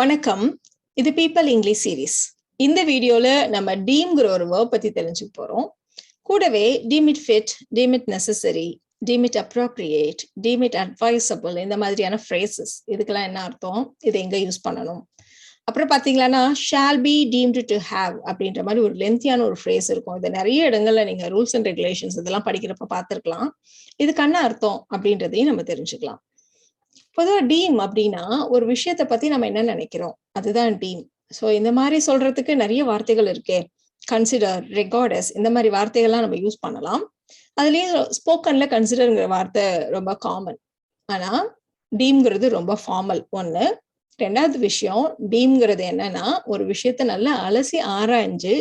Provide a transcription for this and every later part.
வணக்கம். இது people English series. இந்த வீடியோல நம்ம டீம்ங்கிற ஒரு வேர்ப் பத்தி தெரிஞ்சுக்க போறோம். கூடவே team it fit, team it necessary, team it appropriate, team it advisable இந்த மாதிரியான ஃப்ரேசஸ் இதுக்கெல்லாம் என்ன அர்த்தம், இதை எங்க யூஸ் பண்ணணும், அப்புறம் பாத்தீங்கன்னா shall be deemed to have அப்படின்ற மாதிரி ஒரு லென்த்தியான ஒரு ஃப்ரேஸ் இருக்கும். இது நிறைய இடங்கள்ல நீங்க ரூல்ஸ் அண்ட் ரெகுலேஷன்ஸ் இதெல்லாம் படிக்கிறப்ப பார்த்திருக்கலாம். இதுக்கு என்ன அர்த்தம் அப்படின்றதையும் நம்ம தெரிஞ்சுக்கலாம். பொதுவா டீம் அப்படின்னா ஒரு விஷயத்த பத்தி நம்ம என்ன நினைக்கிறோம் அதுதான் டீம். சோ இந்த மாதிரி சொல்றதுக்கு நிறைய வார்த்தைகள் இருக்கே. கன்சிடர், ரெகார்டஸ் இந்த மாதிரி வார்த்தைகள்லாம் நம்ம யூஸ் பண்ணலாம். அதுலயும் ஸ்போக்கன்ல கன்சிடர்ங்கிற வார்த்தை ரொம்ப காமன். ஆனா டீம்ங்கிறது ரொம்ப ஃபார்மல் ஒண்ணு. ரெண்டாவது விஷயம், டீம்ங்கிறது என்னன்னா ஒரு விஷயத்த நல்லா அலசி ஆராய்ஞ்சு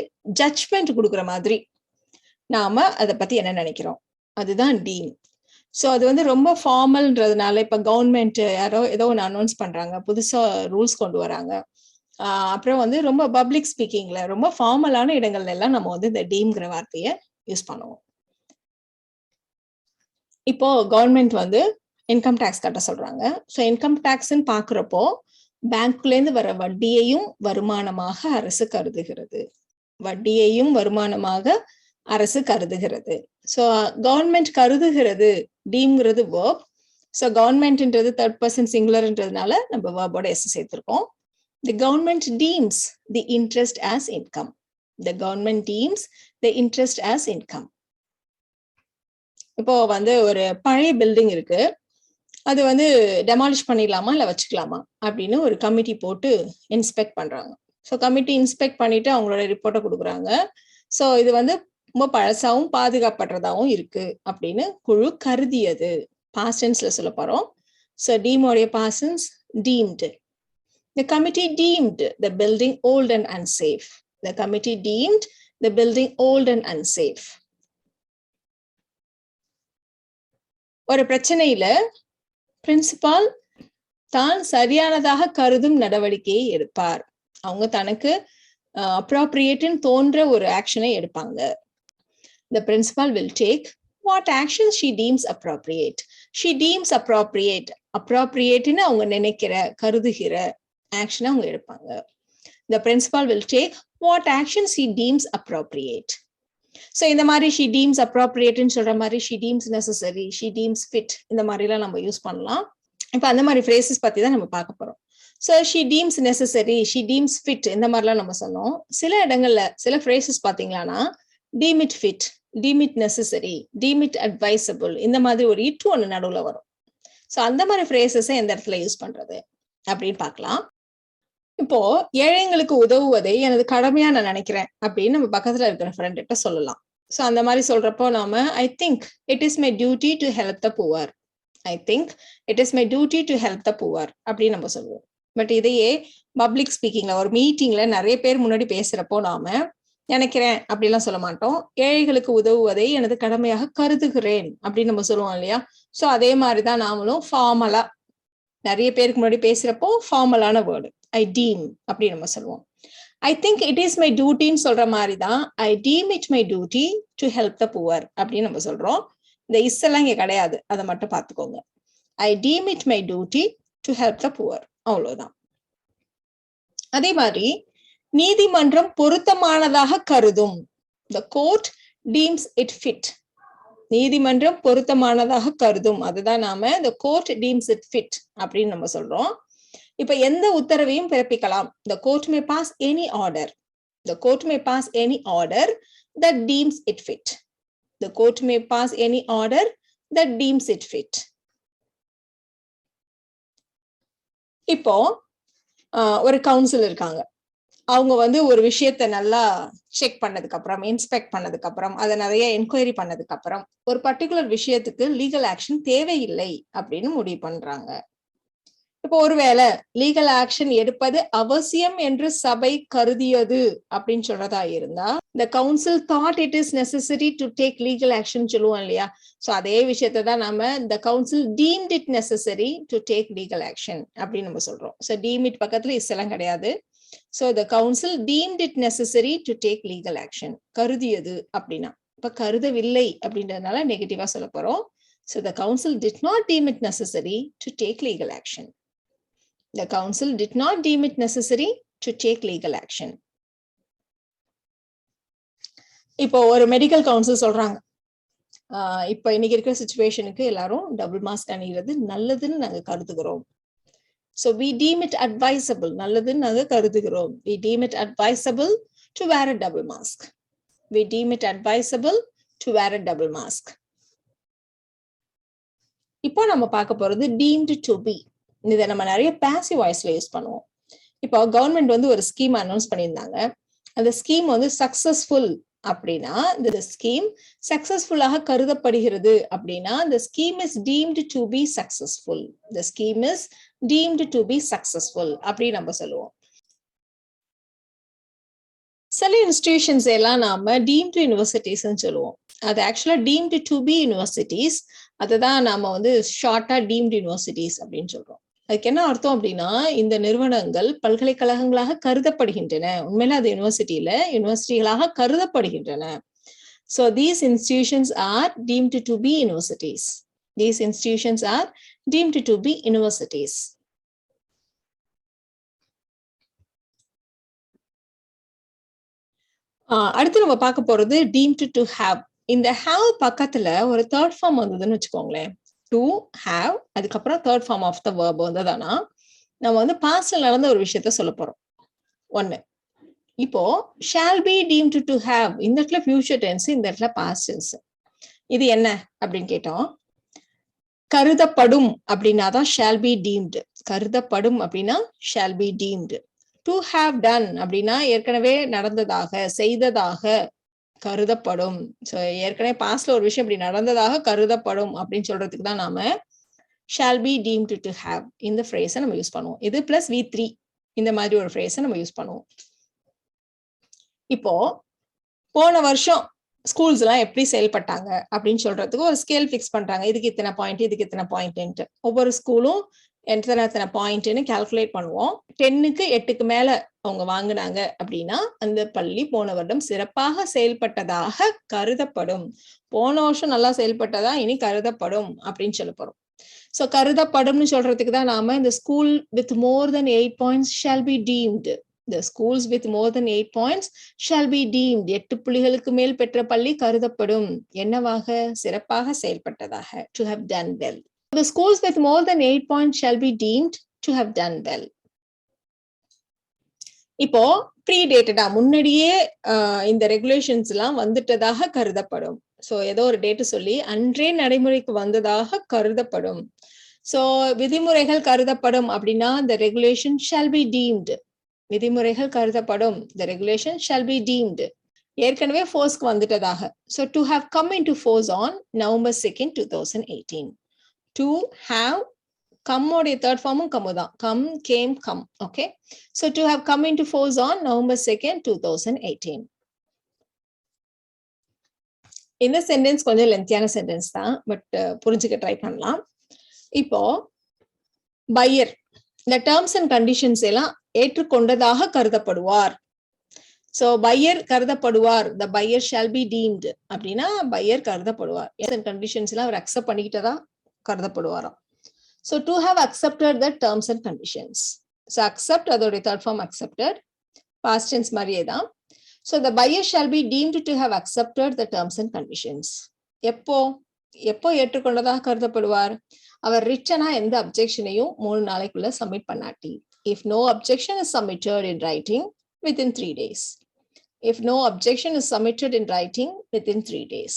ஜட்ஜ்மெண்ட் கொடுக்குற மாதிரி நாம அதை பத்தி என்ன நினைக்கிறோம் அதுதான் டீம். ஸோ அது வந்து ரொம்ப ஃபார்மல்ன்றதுனால இப்போ கவர்மெண்ட் யாரோ ஏதோ ஒன்று அனௌன்ஸ் பண்றாங்க, புதுசா ரூல்ஸ் கொண்டு வராங்க. அப்புறம் வந்து ரொம்ப பப்ளிக் ஸ்பீக்கிங்ல ரொம்ப ஃபார்மலான இடங்கள்ல எல்லாம் நம்ம வந்து இந்த டீம்ங்கிற வார்த்தையை யூஸ் பண்ணுவோம். இப்போ கவர்மெண்ட் வந்து இன்கம் டேக்ஸ் கட்ட சொல்றாங்க. ஸோ இன்கம் டேக்ஸ்ன்னு பாக்குறப்போ பேங்க்ல இருந்து வர வட்டியையும் வருமானமாக அரசு கருதுகிறது. வட்டியையும் வருமானமாக அரசு கருதுகிறது. ஸோ கவர்மெண்ட் கருதுகிறது டீம்ங்கிறது வேர்ப். ஸோ கவர்மெண்ட்ன்றது தேர்ட் பர்சன் சிங்குலர்ன்றதுனால நம்ம வேர்போட எஸ் சேர்த்திருக்கோம். The government deems the interest as income. The government deems the interest as income. இப்போ வந்து ஒரு பழைய பில்டிங் இருக்கு, அது வந்து டெமாலிஷ் பண்ணிடலாமா இல்லை வச்சுக்கலாமா அப்படின்னு ஒரு கமிட்டி போட்டு இன்ஸ்பெக்ட் பண்றாங்க. ஸோ கமிட்டி இன்ஸ்பெக்ட் பண்ணிட்டு அவங்களோட ரிப்போர்ட்டை கொடுக்குறாங்க. ஸோ இது வந்து ரொம்ப பழசாவும் பாதுகாப்பற்றதாகவும் இருக்கு அப்படின்னு குழு கருதியது. பாஸ்ட் டென்ஸ்ல சொல்ல போறோம். ஸோ டீமோடைய past tense deemed. The committee deemed the building old and unsafe. The committee deemed the building old and unsafe. ஒரு பிரச்சனையில பிரின்சிபால் தான் சரியானதாக கருதும் நடவடிக்கையை எடுப்பார். அவங்க தனக்கு அப்ராப்ரியேட்னு தோன்ற ஒரு ஆக்ஷனை எடுப்பாங்க. The principal will take what actions she deems appropriate. She deems appropriate. Appropriate-னு அவங்க நினைக்கிற, கருதுகிற ஆக்ஷனை அவங்க எடுப்பாங்க. The principal will take what actions he deems appropriate. So இந்த மாதிரி she deems appropriate-னு சொல்ற மாதிரி she deems necessary, she deems fit இந்த மாதிரிலாம் நம்ம யூஸ் பண்ணலாம். இப்போ அந்த மாதிரி phrases பத்தி தான் நம்ம பார்க்க போறோம். So she deems necessary, she deems fit இந்த மாதிரிலாம் நம்ம சொன்னோம். சில இடங்கள்ல சில phrases பாத்தீங்கன்னா deem it fit, deem it necessary, deem it advisable இந்த மாதிரி ஒரு இட்டு ஒன்று நடுவுல வரும். ஸோ அந்த மாதிரி ஃப்ரேசஸை எந்த இடத்துல யூஸ் பண்றது அப்படின்னு பார்க்கலாம். இப்போ ஏழைங்களுக்கு உதவுவதை எனது கடமையா நான் நினைக்கிறேன் அப்படின்னு நம்ம பக்கத்துல இருக்கிற ஃப்ரெண்ட் கிட்ட சொல்லலாம். ஸோ அந்த மாதிரி சொல்றப்போ நாம ஐ think it is my duty to help the poor. I think it is my duty to help the poor அப்படின்னு நம்ம சொல்லுவோம். பட் இதையே பப்ளிக் ஸ்பீக்கிங்ல ஒரு மீட்டிங்ல நிறைய பேர் முன்னாடி பேசுறப்போ நாம நினைக்கிறேன் அப்படிலாம் சொல்ல மாட்டோம். ஏழைகளுக்கு உதவுவதை எனது கடமையாக கருதுகிறேன் அப்படின்னு நம்ம சொல்லுவோம் இல்லையா. ஸோ அதே மாதிரிதான் நாமளும் ஃபார்மலா நிறைய பேருக்கு முன்னாடி பேசுறப்போ ஃபார்மலான வேர்டு ஐ டீம் அப்படி நம்ம சொல்லுவோம். I think it is my டியூட்டின்னு சொல்ற மாதிரி தான் I deem it my duty to help the poor அப்படின்னு நம்ம சொல்றோம். இந்த இஸ் எல்லாம் இங்க கிடையாது, அதை மட்டும் பார்த்துக்கோங்க. I deem it my duty to help the poor, அவ்வளவுதான். அதே மாதிரி நீதிமன்றம் பொருத்தமானதாக கருதும். The court deems it fit. நீதிமன்றம் பொருத்தமானதாக கருதும், அதுதான் நாம the court deems it fit அப்படின்னு நம்ம சொல்றோம். இப்ப எந்த உத்தரவையும் பிறப்பிக்கலாம். The court may pass any order. The court may pass any order that deems it fit. The court may pass any order that deems it fit. இப்போ ஒரு council இருக்காங்க. அவங்க வந்து ஒரு விஷயத்த நல்லா செக் பண்ணதுக்கு அப்புறம், இன்ஸ்பெக்ட் பண்ணதுக்கு அப்புறம், அதை நிறைய என்கொயரி பண்ணதுக்கு அப்புறம் ஒரு பர்டிகுலர் விஷயத்துக்கு லீகல் ஆக்ஷன் தேவையில்லை அப்படின்னு முடிவு பண்றாங்க. இப்போ ஒருவேளை லீகல் ஆக்ஷன் எடுப்பது அவசியம் என்று சபை கருதியது அப்படின்னு சொல்றதா இருந்தா the council thought it is necessary to take legal action சொல்லுவோம் இல்லையா. சோ அதே விஷயத்தை தான் நாம the council deemed it necessary to take legal action அப்படின்னு நம்ம சொல்றோம். சோ deem it பக்கத்துல இஸ் எல்லாம் கிடையாது. So the council deemed it necessary to take legal action. கருதியது அப்படின்னா இப்ப கருதவில்லை அப்படின்றதுனால நெகட்டிவா சொல்ல போறோம். So the council did not deem it necessary to take legal action. The council did not deem it necessary to take legal action. இப்போ ஒரு medical council சொல்றாங்க, இப்போ இன்னைக்கு இருக்கிற சிச்சுவேஷனுக்கு எல்லாரும் டபுள் மாஸ்க் அணிகிறது நல்லதுன்னு நாங்க கருதுகிறோம். So we deem it advisable, நல்லதுன்னு நாங்க கருதுகிறோம். We deem it advisable to wear a double mask. We deem it advisable to wear a double mask. இப்போ நம்ம பார்க்க போறது deemed to be. இதை நம்ம நிறைய passive voiceல யூஸ் பண்ணுவோம். இப்போ கவர்மெண்ட் வந்து ஒரு ஸ்கீம் அனௌன்ஸ் பண்ணியிருந்தாங்க. அந்த ஸ்கீம் வந்து சக்சஸ்ஃபுல் அப்படின்னா இந்த ஸ்கீம் சக்சஸ்ஃபுல்லாக கருதப்படுகிறது அப்படின்னா the scheme is deemed to be successful. The scheme is deemed to be successful அப்படி நம்ம சொல்லுவோம். சில இன்ஸ்டிடியூஷன்ஸ் எல்லாம் நாம deemed universities சொல்லுவோம். அது ஆக்சுவலா deemed to be universities. அதுதான் நாம வந்து ஷார்ட்டா deemed universities அப்படின்னு சொல்றோம். அதுக்கு என்ன அர்த்தம் அப்படின்னா இந்த நிறுவனங்கள் பல்கலைக்கழகங்களாக கருதப்படுகின்றன. உண்மையில அது யூனிவர்சிட்டிகளாக கருதப்படுகின்றன. So these institutions are deemed to be universities. These institutions are deemed to be universities. அடுத்து நம்ம பார்க்க போறது deemed to have. இந்த have பக்கத்துல ஒரு தேர்ட் ஃபார்ம் வந்ததுன்னு வச்சுக்கோங்களேன். to have அதுக்கப்புறம் third form of the verb வந்ததானா நம்ம வந்து பாஸ்ட்ல நடந்த ஒரு விஷயத்த சொல்ல போறோம். ஒன்னு இப்போ shall be deemed to have இந்த இடத்துல future tense, இந்த இடத்துல past tense. இது என்ன அப்படின்னு கேட்டோம். கருதப்படும் அப்படின்னாதான் shall be deemed. கருதப்படும் அப்படின்னா shall be deemed. to have done அப்படின்னா ஏற்கனவே நடந்ததாக செய்ததாக கருதப்படும். சோ ஏற்கனவே பாஸ்ட்ல ஒரு விஷயம் இப்படி நடந்ததாக கருதப்படும் அப்படின்னு சொல்றதுக்கு தான் நாம shall be deemed to have இந்த phrase நம்ம யூஸ் பண்ணுவோம். இது பிளஸ் V3 இந்த மாதிரி ஒரு phrase நம்ம யூஸ் பண்ணுவோம். இப்போ போன வருஷம் ஸ்கூல்ஸ் எல்லாம் எப்படி செயல்பட்டாங்க அப்படின்னு சொல்றதுக்கு ஒரு ஸ்கேல் பிக்ஸ் பண்றாங்க. இதுக்கு இத்தனை பாயிண்ட், இதுக்கு இத்தனை பாயிண்ட். ஒவ்வொரு ஸ்கூலும் எத்தனை பாயிண்ட்னு கால்குலேட் பண்ணுவோம். 10க்கு 8க்கு மேல அவங்க வாங்கினாங்க அப்படின்னா அந்த பள்ளி போன வருடம் சிறப்பாக செயல்பட்டதாக கருதப்படும். போன வருஷம் நல்லா செயல்பட்டதா இனி கருதப்படும் அப்படின்னு சொல்ல போறோம். சோ கருதப்படும்னு சொல்றதுக்கு தான் நாம இந்த school with more then 8 points shall be deemed. The schools with more than 8 points shall be deemed. 8 புள்ளிகளுக்கு மேல் பெற்ற பள்ளி கருதப்படும். என்னவாக? சிறப்பாக செயல்பட்டதாக. To have done well. The schools with more than 8 points shall be deemed to have done well. இப்போ ப்ரீடேட்டடா முன்னாடியே இந்த ரெகுலேஷன்ஸ் எல்லாம் வந்துட்டதாக கருதப்படும். சோ ஏதோ ஒரு டேட் சொல்லி அன்றே நடைமுறைக்கு வந்ததாக கருதப்படும். சோ விதிமுறைகள் கருதப்படும் அப்படின்னா the regulation shall be deemed. விதிமுறைகள் கருதப்படும். The regulation shall be deemed. ஏற்கனவே ஃபோர்ஸ்க்கு வந்துட்டதாக. So to have come into force on November 2nd, 2018. To have come உடைய தேர்ட் ஃபார்மும் come தான். Come, came, come. Okay. So to have come into force on November 2nd, 2018. இந்த sentence கொஞ்சம் லென்த்தியான sentence தான், but புரிஞ்சுக்க try பண்ணலாம். இப்போ buyer இந்த டேர்ம்ஸ் அண்ட் கண்டிஷன்ஸ் எல்லாம் ஏற்றுக்கொண்டதாக கருதப்படுவார். சோ பையர் கருதப்படுவார். the buyer shall be deemed அப்படின்னா பையர் கருதப்படுவார். கண்டிஷன்ஸ் எல்லாம் அவர் அக்செப்ட் பண்ணிக்கிட்டதா கருதப்படுவாராம். So to have accepted the terms and conditions. So accept அதோட third form accepted. Past tense மாதிரியே தான். So the buyer shall be deemed to have accepted the terms and conditions. எப்போ ஏற்றுக்கொண்டதாக கருதப்படுவார்? அவர் ரிட்டனா எந்த அப்ஜெக்ஷனையும் 3 நாளைக்குள்ள submit பண்ணாட்டி. If no objection is submitted in writing within 3 days. If no objection is submitted in writing within 3 days.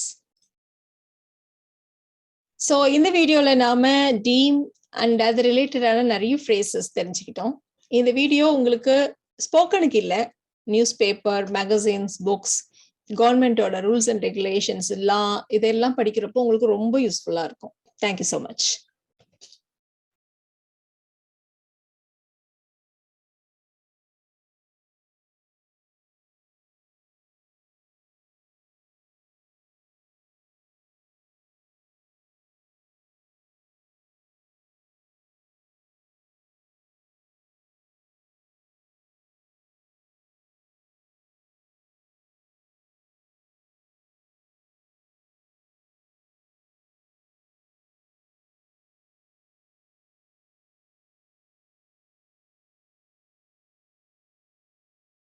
So இந்த வீடியோல நாம team and அது ரிலேட்டடான நிறைய phrases தெரிஞ்சுக்கிட்டோம். இந்த வீடியோ உங்களுக்கு ஸ்போக்கனுக்கு இல்ல, நியூஸ் பேப்பர், மேகசின்ஸ், புக்ஸ், கவர்மெண்டோட ரூல்ஸ் அண்ட் ரெகுலேஷன்ஸ் எல்லாம் இதெல்லாம் படிக்கிறப்போ உங்களுக்கு ரொம்ப யூஸ்ஃபுல்லா இருக்கும். Thank you so much.